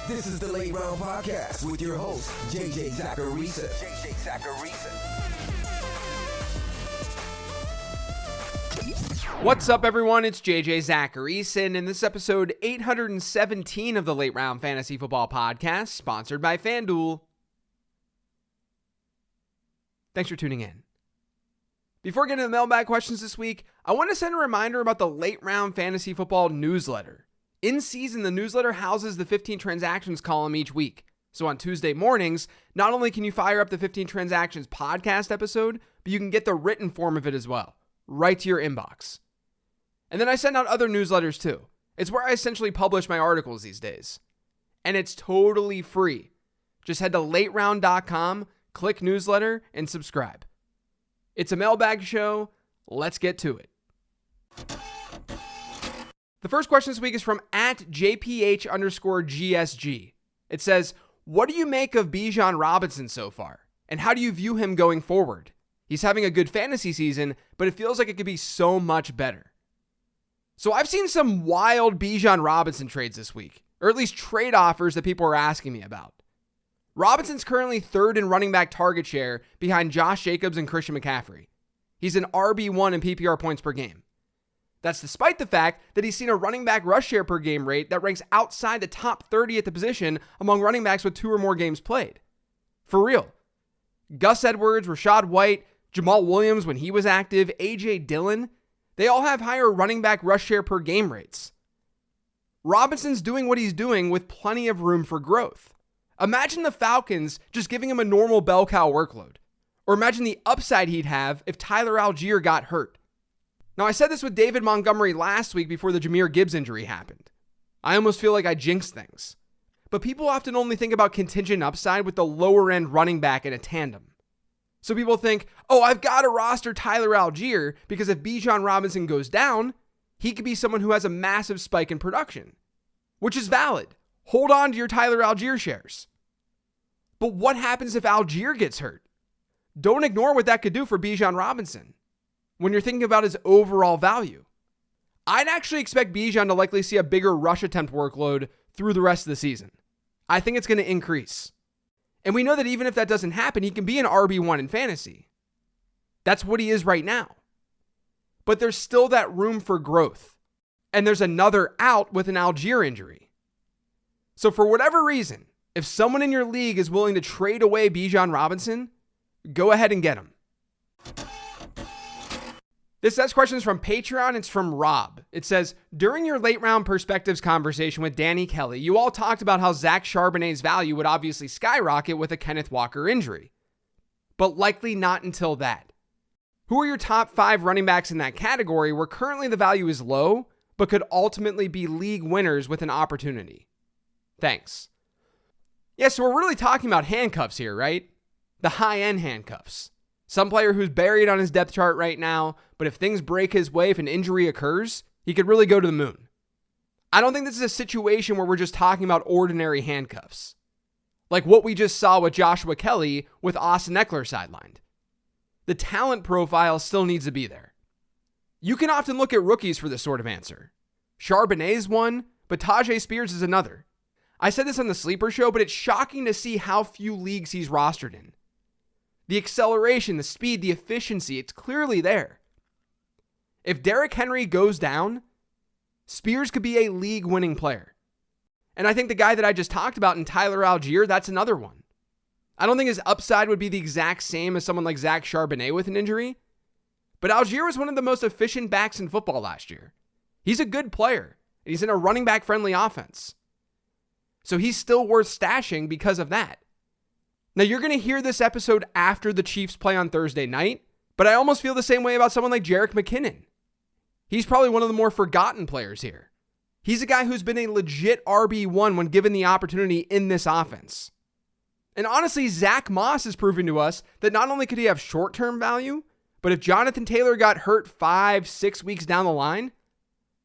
This is the Late Round Podcast with your host, JJ Zacharisa. What's up, everyone? It's JJ Zacharisa, and in this episode 817 of the Late Round Fantasy Football Podcast, sponsored by FanDuel. Thanks for tuning in. Before getting to the mailbag questions this week, I want to send a reminder about the Late Round Fantasy Football newsletter. In season, the newsletter houses the 15 transactions column each week. So on Tuesday mornings, not only can you fire up the 15 transactions podcast episode, but you can get the written form of it as well, right to your inbox. And then I send out other newsletters too. It's where I essentially publish my articles these days. And it's totally free. Just head to lateround.com, click newsletter, and subscribe. It's a mailbag show. Let's get to it. The first question this week is from @JPH_GSG. It says, what do you make of Bijan Robinson so far? And how do you view him going forward? He's having a good fantasy season, but it feels like it could be so much better. So I've seen some wild Bijan Robinson trades this week, or at least trade offers that people are asking me about. Robinson's currently third in running back target share behind Josh Jacobs and Christian McCaffrey. He's an RB1 in PPR points per game. That's despite the fact that he's seen a running back rush share per game rate that ranks outside the top 30 at the position among running backs with 2 or more games played. For real. Gus Edwards, Rachaad White, Jamal Williams when he was active, A.J. Dillon, they all have higher running back rush share per game rates. Robinson's doing what he's doing with plenty of room for growth. Imagine the Falcons just giving him a normal bell cow workload. Or imagine the upside he'd have if Tyler Algier got hurt. Now, I said this with David Montgomery last week before the Jahmyr Gibbs injury happened. I almost feel like I jinxed things. But people often only think about contingent upside with the lower end running back in a tandem. So people think, oh, I've got to roster Tyler Algier because if Bijan Robinson goes down, he could be someone who has a massive spike in production. Which is valid. Hold on to your Tyler Algier shares. But what happens if Algier gets hurt? Don't ignore what that could do for Bijan Robinson when you're thinking about his overall value. I'd actually expect Bijan to likely see a bigger rush attempt workload through the rest of the season. I think it's going to increase. And we know that even if that doesn't happen, he can be an RB1 in fantasy. That's what he is right now. But there's still that room for growth. And there's another out with an Algier injury. So for whatever reason, if someone in your league is willing to trade away Bijan Robinson, go ahead and get him. This next question is from Patreon. It's from Rob. It says, during your late round perspectives conversation with Danny Kelly, you all talked about how Zach Charbonnet's value would obviously skyrocket with a Kenneth Walker injury, but likely not until that. Who are your top 5 running backs in that category where currently the value is low, but could ultimately be league winners with an opportunity? Thanks. Yeah, so we're really talking about handcuffs here, right? The high-end handcuffs. Some player who's buried on his depth chart right now, but if things break his way, if an injury occurs, he could really go to the moon. I don't think this is a situation where we're just talking about ordinary handcuffs. Like what we just saw with Joshua Kelly with Austin Eckler sidelined. The talent profile still needs to be there. You can often look at rookies for this sort of answer. Charbonnet's one, but Tajay Spears is another. I said this on the Sleeper Show, but it's shocking to see how few leagues he's rostered in. The acceleration, the speed, the efficiency, it's clearly there. If Derrick Henry goes down, Spears could be a league-winning player. And I think the guy that I just talked about in Tyler Algier, that's another one. I don't think his upside would be the exact same as someone like Zach Charbonnet with an injury, but Algier was one of the most efficient backs in football last year. He's a good player, and he's in a running back-friendly offense. So he's still worth stashing because of that. Now, you're going to hear this episode after the Chiefs play on Thursday night, but I almost feel the same way about someone like Jerick McKinnon. He's probably one of the more forgotten players here. He's a guy who's been a legit RB1 when given the opportunity in this offense. And honestly, Zach Moss is proving to us that not only could he have short-term value, but if Jonathan Taylor got hurt 5-6 weeks down the line,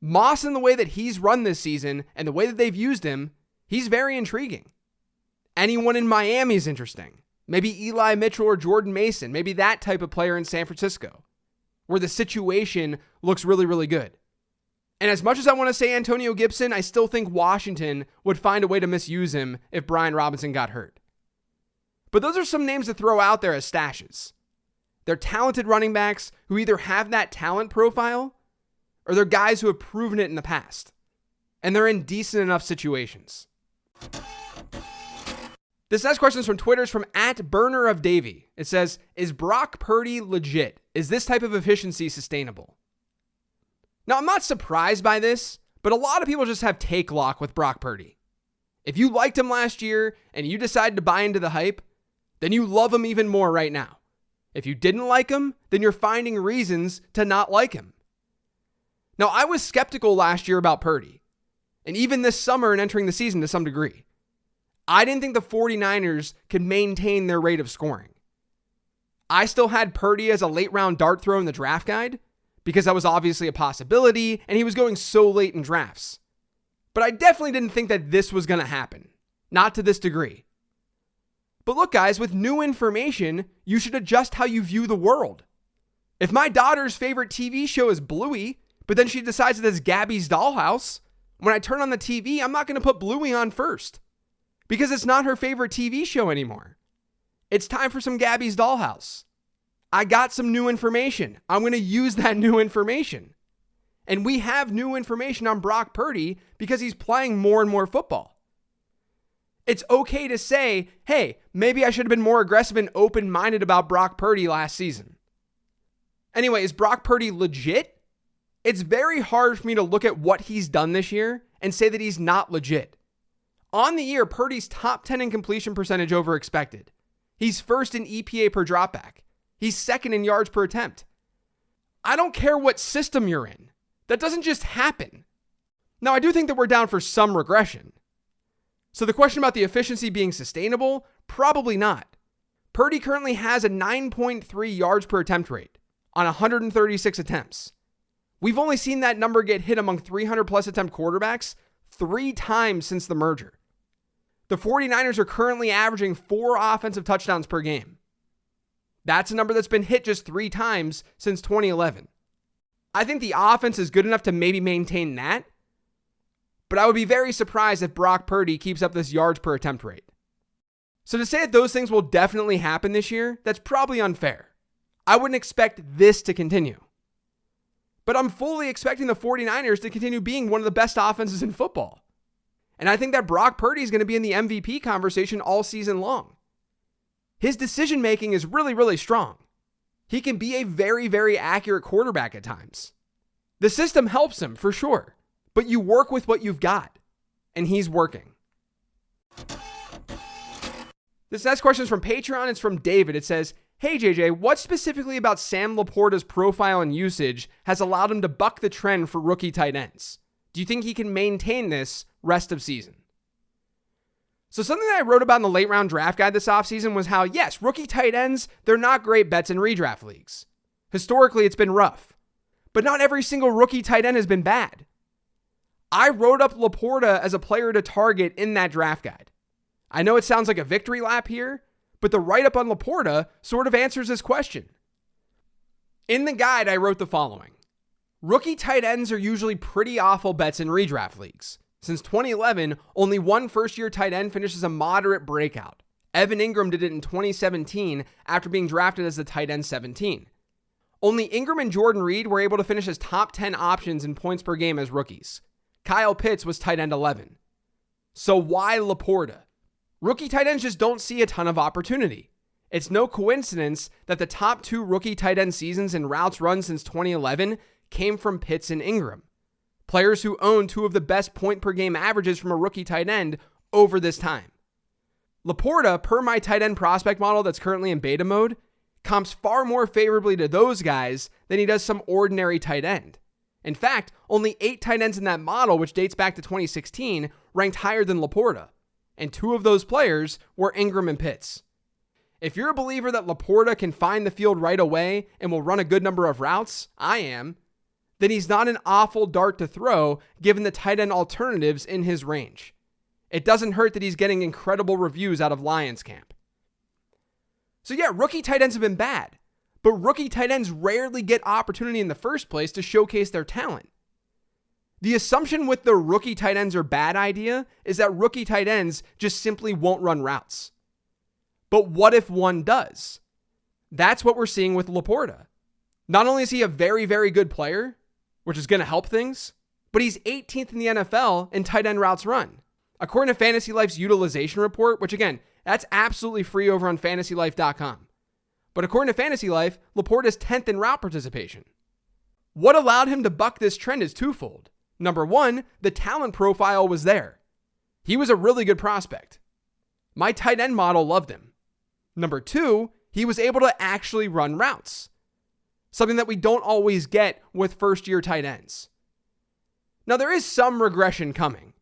Moss in the way that he's run this season and the way that they've used him, he's very intriguing. Anyone in Miami is interesting. Maybe Eli Mitchell or Jordan Mason. Maybe that type of player in San Francisco, where the situation looks really, really good. And as much as I want to say Antonio Gibson, I still think Washington would find a way to misuse him if Brian Robinson got hurt. But those are some names to throw out there as stashes. They're talented running backs who either have that talent profile or they're guys who have proven it in the past. And they're in decent enough situations. This next question is from Twitter. It's from @BurnerOfDavy. It says, is Brock Purdy legit? Is this type of efficiency sustainable? Now, I'm not surprised by this, but a lot of people just have take lock with Brock Purdy. If you liked him last year and you decided to buy into the hype, then you love him even more right now. If you didn't like him, then you're finding reasons to not like him. Now, I was skeptical last year about Purdy, and even this summer and entering the season to some degree. I didn't think the 49ers could maintain their rate of scoring. I still had Purdy as a late round dart throw in the draft guide because that was obviously a possibility and he was going so late in drafts. But I definitely didn't think that this was going to happen. Not to this degree. But look, guys, with new information, you should adjust how you view the world. If my daughter's favorite TV show is Bluey, but then she decides that it's Gabby's Dollhouse, when I turn on the TV, I'm not going to put Bluey on first. Because it's not her favorite TV show anymore. It's time for some Gabby's Dollhouse. I got some new information. I'm going to use that new information. And we have new information on Brock Purdy because he's playing more and more football. It's okay to say, hey, maybe I should have been more aggressive and open-minded about Brock Purdy last season. Anyway, is Brock Purdy legit? It's very hard for me to look at what he's done this year and say that he's not legit. On the year, Purdy's top 10 in completion percentage over expected. He's first in EPA per dropback. He's second in yards per attempt. I don't care what system you're in. That doesn't just happen. Now, I do think that we're down for some regression. So the question about the efficiency being sustainable, probably not. Purdy currently has a 9.3 yards per attempt rate on 136 attempts. We've only seen that number get hit among 300 plus attempt quarterbacks 3 times since the merger. The 49ers are currently averaging 4 offensive touchdowns per game. That's a number that's been hit just 3 times since 2011. I think the offense is good enough to maybe maintain that, but I would be very surprised if Brock Purdy keeps up this yards per attempt rate. So to say that those things will definitely happen this year, that's probably unfair. I wouldn't expect this to continue. But I'm fully expecting the 49ers to continue being one of the best offenses in football. And I think that Brock Purdy is going to be in the MVP conversation all season long. His decision-making is really, really strong. He can be a very, very accurate quarterback at times. The system helps him, for sure. But you work with what you've got. And he's working. This next question is from Patreon. It's from David. It says, hey, JJ, what specifically about Sam Laporta's profile and usage has allowed him to buck the trend for rookie tight ends? Do you think he can maintain this rest of season? So something that I wrote about in the late round draft guide this offseason was how, yes, rookie tight ends, they're not great bets in redraft leagues. Historically, it's been rough. But not every single rookie tight end has been bad. I wrote up Laporta as a player to target in that draft guide. I know it sounds like a victory lap here, but the write-up on Laporta sort of answers this question. In the guide, I wrote the following. Rookie tight ends are usually pretty awful bets in redraft leagues. Since 2011, only one first-year tight end finishes a moderate breakout. Evan Ingram did it in 2017 after being drafted as the tight end 17. Only Ingram and Jordan Reed were able to finish as top 10 options in points per game as rookies. Kyle Pitts was tight end 11. So why Laporta? Rookie tight ends just don't see a ton of opportunity. It's no coincidence that the top 2 rookie tight end seasons in routes run since 2011 came from Pitts and Ingram. Players who own 2 of the best point per game averages from a rookie tight end over this time. Laporta, per my tight end prospect model that's currently in beta mode, comps far more favorably to those guys than he does some ordinary tight end. In fact, only 8 tight ends in that model, which dates back to 2016, ranked higher than Laporta. And 2 of those players were Ingram and Pitts. If you're a believer that Laporta can find the field right away and will run a good number of routes, I am, then he's not an awful dart to throw given the tight end alternatives in his range. It doesn't hurt that he's getting incredible reviews out of Lions camp. So yeah, rookie tight ends have been bad, but rookie tight ends rarely get opportunity in the first place to showcase their talent. The assumption with the rookie tight ends are bad idea is that rookie tight ends just simply won't run routes. But what if one does? That's what we're seeing with Laporta. Not only is he a very, very good player, which is going to help things, but he's 18th in the NFL in tight end routes run. According to Fantasy Life's utilization report, which again, that's absolutely free over on fantasylife.com. But according to Fantasy Life, Laporta is 10th in route participation. What allowed him to buck this trend is twofold. Number one, the talent profile was there. He was a really good prospect. My tight end model loved him. Number two, he was able to actually run routes. Something that we don't always get with first-year tight ends. Now, there is some regression coming.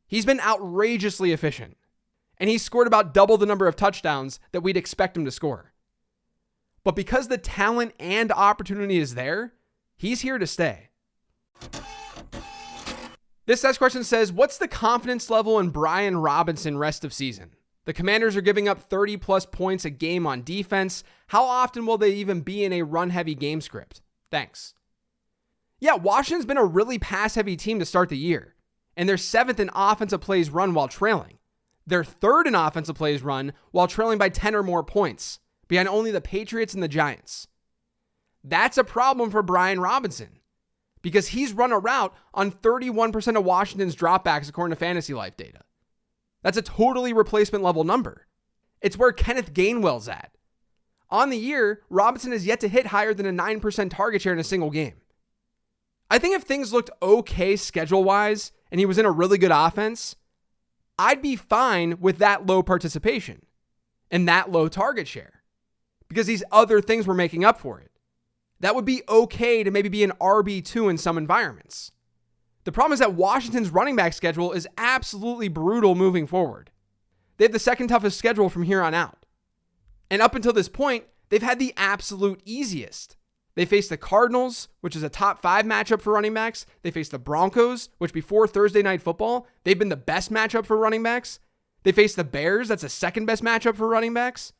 He's been outrageously efficient, and he's scored about double the number of touchdowns that we'd expect him to score. But because the talent and opportunity is there, he's here to stay. This next question says, what's the confidence level in Brian Robinson rest of season? The Commanders are giving up 30 plus points a game on defense. How often will they even be in a run-heavy game script? Thanks. Yeah, Washington's been a really pass-heavy team to start the year, and they're 7th in offensive plays run while trailing. They're 3rd in offensive plays run while trailing by 10 or more points, behind only the Patriots and the Giants. That's a problem for Brian Robinson, because he's run a route on 31% of Washington's dropbacks according to Fantasy Life data. That's a totally replacement level number. It's where Kenneth Gainwell's at. On the year, Robinson has yet to hit higher than a 9% target share in a single game. I think if things looked okay schedule-wise and he was in a really good offense, I'd be fine with that low participation and that low target share because these other things were making up for it. That would be okay to maybe be an RB2 in some environments. The problem is that Washington's running back schedule is absolutely brutal moving forward. They have the second toughest schedule from here on out. And up until this point, they've had the absolute easiest. They faced the Cardinals, which is a top 5 matchup for running backs. They faced the Broncos, which before Thursday Night Football, they've been the best matchup for running backs. They faced the Bears, that's the second best matchup for running backs.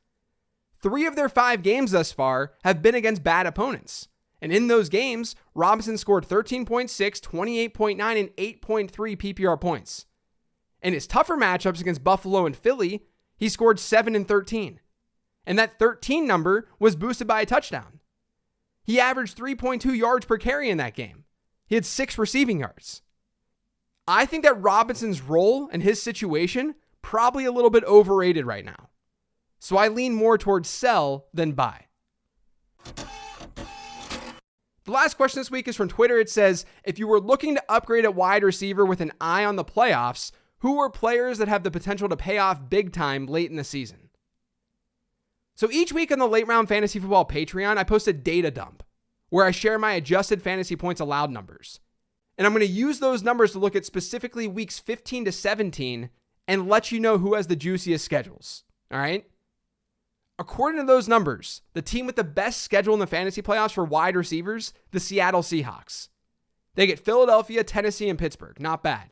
3 of their 5 games thus far have been against bad opponents. And in those games, Robinson scored 13.6, 28.9, and 8.3 PPR points. In his tougher matchups against Buffalo and Philly, he scored 7 and 13. And that 13 number was boosted by a touchdown. He averaged 3.2 yards per carry in that game. He had 6 receiving yards. I think that Robinson's role and his situation probably a little bit overrated right now. So I lean more towards sell than buy. The last question this week is from Twitter. It says, if you were looking to upgrade at wide receiver with an eye on the playoffs, who are players that have the potential to pay off big time late in the season? So each week on the Late Round Fantasy Football Patreon, I post a data dump where I share my adjusted fantasy points allowed numbers. And I'm going to use those numbers to look at specifically weeks 15 to 17 and let you know who has the juiciest schedules. All right? According to those numbers, the team with the best schedule in the fantasy playoffs for wide receivers, the Seattle Seahawks. They get Philadelphia, Tennessee, and Pittsburgh. Not bad.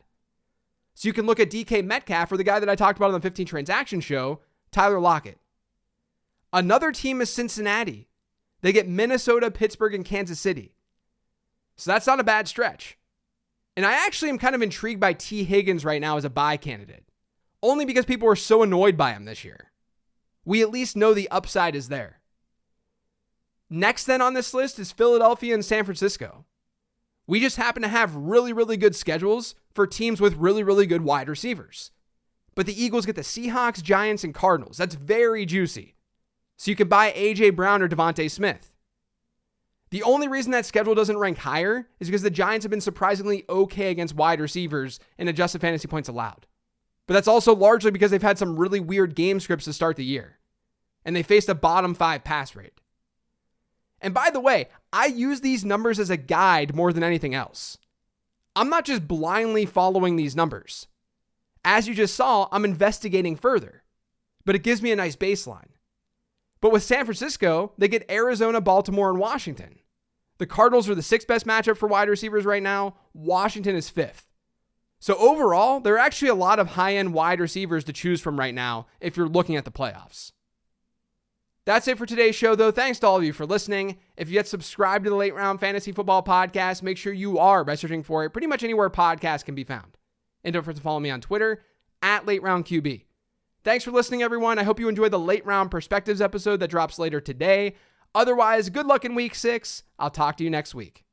So you can look at DK Metcalf or the guy that I talked about on the 15 Transaction Show, Tyler Lockett. Another team is Cincinnati. They get Minnesota, Pittsburgh, and Kansas City. So that's not a bad stretch. And I actually am kind of intrigued by T. Higgins right now as a buy candidate. Only because people were so annoyed by him this year. We at least know the upside is there. Next then on this list is Philadelphia and San Francisco. We just happen to have really, really good schedules for teams with really, really good wide receivers. But the Eagles get the Seahawks, Giants, and Cardinals. That's very juicy. So you can buy A.J. Brown or Devontae Smith. The only reason that schedule doesn't rank higher is because the Giants have been surprisingly okay against wide receivers in adjusted fantasy points allowed. But that's also largely because they've had some really weird game scripts to start the year. And they faced a bottom 5 pass rate. And by the way, I use these numbers as a guide more than anything else. I'm not just blindly following these numbers. As you just saw, I'm investigating further. But it gives me a nice baseline. But with San Francisco, they get Arizona, Baltimore, and Washington. The Cardinals are the 6th best matchup for wide receivers right now. Washington is 5th. So overall, there are actually a lot of high-end wide receivers to choose from right now if you're looking at the playoffs. That's it for today's show, though. Thanks to all of you for listening. If you yet subscribe to the Late Round Fantasy Football Podcast, make sure you are by searching for it pretty much anywhere podcasts can be found. And don't forget to follow me on Twitter at LateRoundQB. Thanks for listening, everyone. I hope you enjoyed the Late Round Perspectives episode that drops later today. Otherwise, good luck in week 6. I'll talk to you next week.